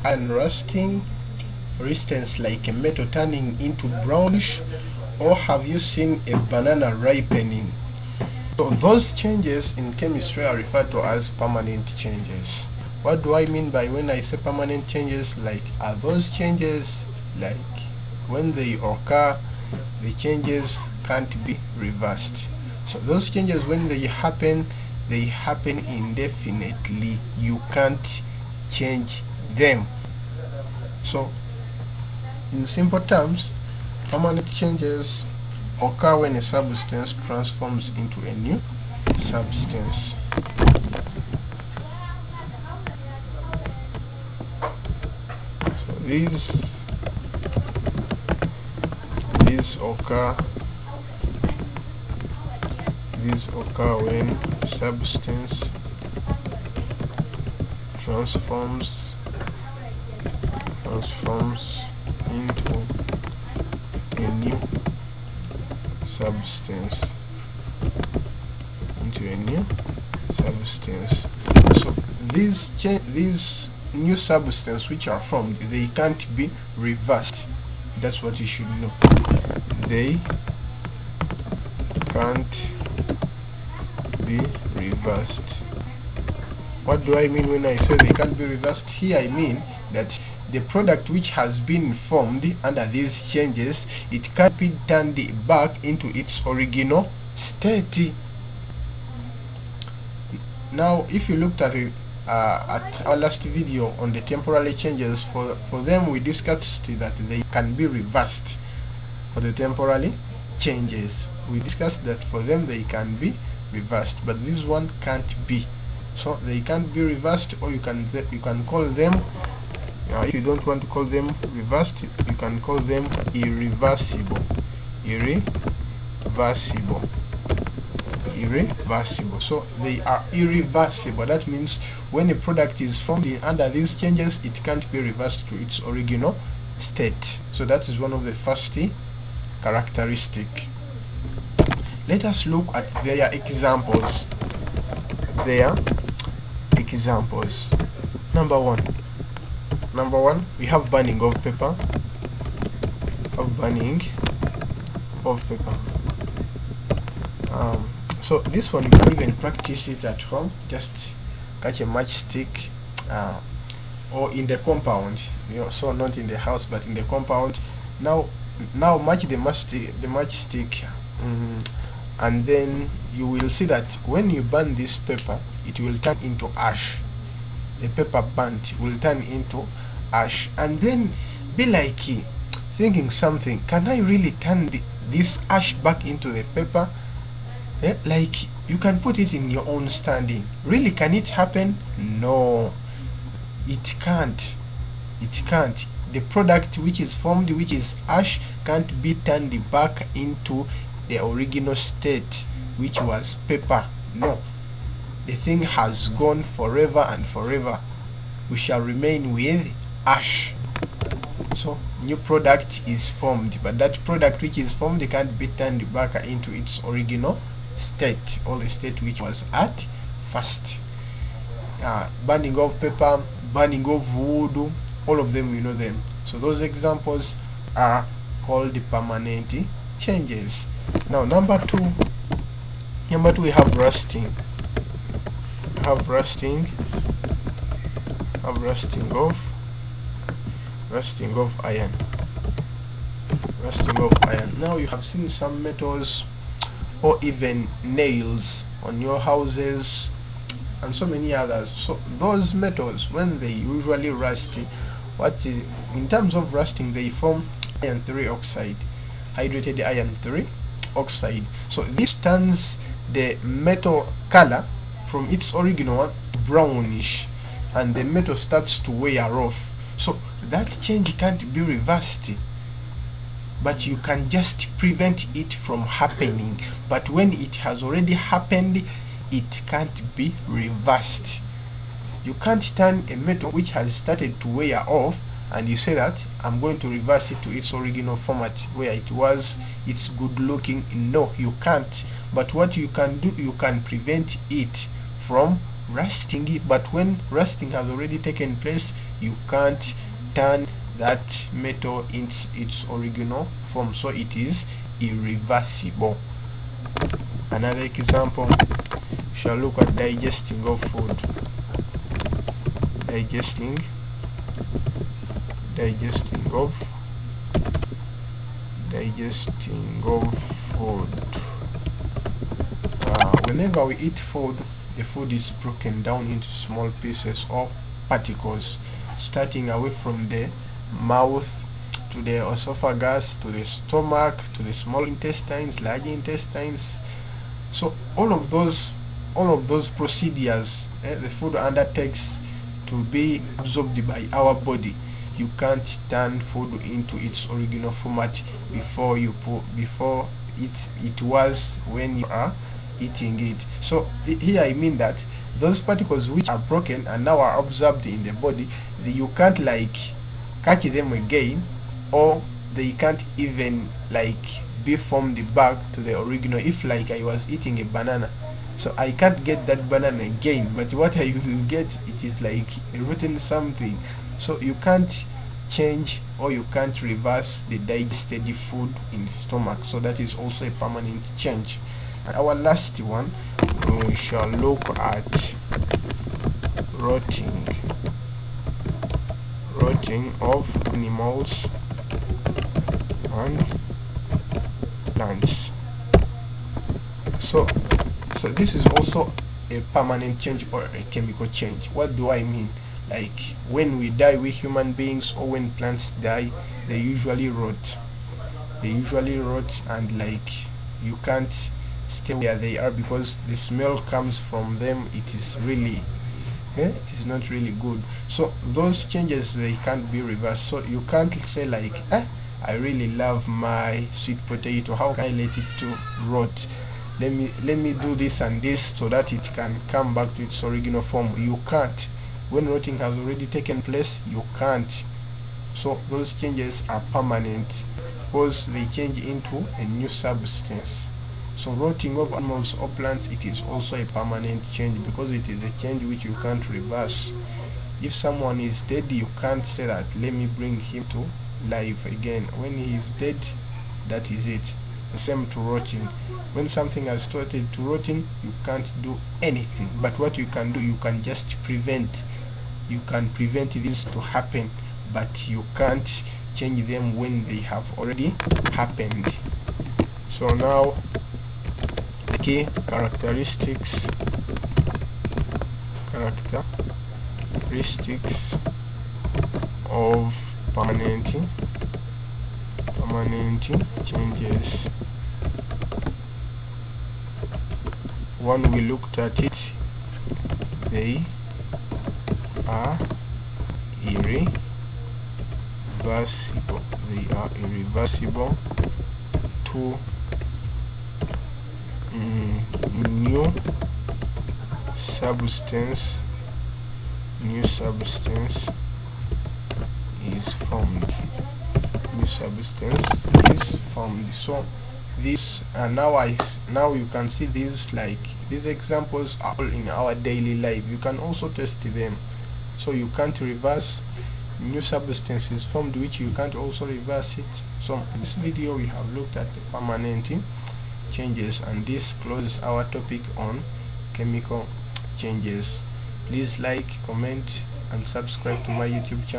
iron rusting, for instance like a metal turning into brownish, or have you seen a banana ripening? So those changes in chemistry are referred to as permanent changes. What do I mean by when I say permanent changes? Like, are those changes, like when they occur, the changes can't be reversed. So those changes, when they happen indefinitely. You can't change them. So in simple terms, permanent changes occur when a substance transforms into a new substance. So these occur when substance transforms into a new substance. So these new substance which are formed, they can't be reversed. That's what you should know. They can't be reversed. What do I mean when I say they can't be reversed? Here I mean that the product which has been formed under these changes, it can't be turned back into its original state. Now if you looked at it at our last video on the temporary changes, for them we discussed that they can be reversed. For the temporary changes, we discussed that for them they can be reversed, but this one can't be. So they can't be reversed, or you can call them, if you don't want to call them reversed, you can call them irreversible. Irreversible. So they are irreversible. That means when a product is formed under these changes, it can't be reversed to its original state. So that is one of the first characteristic. Let us look at their examples. Number one, we have burning of paper. So this one you can even practice it at home. Just catch a matchstick, or in the compound, so not in the house but in the compound. Now match the matchstick, and then you will see that when you burn this paper, it will turn into ash. The paper burnt will turn into ash, and then be like thinking something, can I really turn this ash back into the paper? Like you can put it in your own standing. Really, can it happen? No, it can't. The product which is formed, which is ash, can't be turned back into the original state, which was paper. No, the thing has gone forever and forever. We shall remain with ash. So new product is formed, but that product which is formed can't be turned back into its original state, or the state which was at first. Burning of paper, burning of wood, all of them, you know them. So those examples are called permanent changes. Now number two, we have rusting. Rusting of iron. Now you have seen some metals or even nails on your houses and so many others. So those metals, when they usually rust, in terms of rusting, they form iron 3 oxide, hydrated iron 3 oxide. So this turns the metal color from its original one brownish, and the metal starts to wear off. So that change can't be reversed, but you can just prevent it from happening. But when it has already happened, it can't be reversed. You can't turn a metal which has started to wear off and you say that I'm going to reverse it to its original format where it was, it's good looking. No, you can't. But what you can do, you can prevent it from rusting. But when rusting has already taken place, you can't turn that metal into its original form, so it is irreversible. Another example, we shall look at digesting of food. Digesting of food. Whenever we eat food, the food is broken down into small pieces or particles, starting away from the mouth to the esophagus, to the stomach, to the small intestines, large intestines. So all of those procedures the food undertakes to be absorbed by our body. You can't turn food into its original format before it was when you are eating it. So here I mean that those particles which are broken and now are absorbed in the body, you can't like catch them again, or they can't even like be formed back to the original. If like I was eating a banana, so I can't get that banana again, but what I will get, it is like a rotten something. So you can't change or you can't reverse the digested food in the stomach, so that is also a permanent change. And our last one, we shall look at rotting of animals and plants. So this is also a permanent change or a chemical change. What do I mean? Like when we die, we human beings, or when plants die, they usually rot. And like you can't stay where they are because the smell comes from them. It is really it is not really good. So those changes, they can't be reversed. So you can't say like I really love my sweet potato, how can I let it to rot? Let me do this and this so that it can come back to its original form. You can't. When rotting has already taken place, you can't. So those changes are permanent because they change into a new substance. So rotting of animals or plants, it is also a permanent change because it is a change which you can't reverse. If someone is dead, you can't say that let me bring him to life again. When he is dead, that is it. The same to rotting. When something has started to rotting, you can't do anything. But what you can do, you can just prevent. You can prevent this to happen, but you can't change them when they have already happened. So now the key characteristics of permanent changes. When we looked at it, they are irreversible to new substance is formed. So this now you can see these, like these examples are all in our daily life. You can also test them. So you can't reverse new substances formed, which you can't also reverse it. So in this video we have looked at the permanent changes, and this closes our topic on chemical changes. Please like, comment and subscribe to my YouTube channel.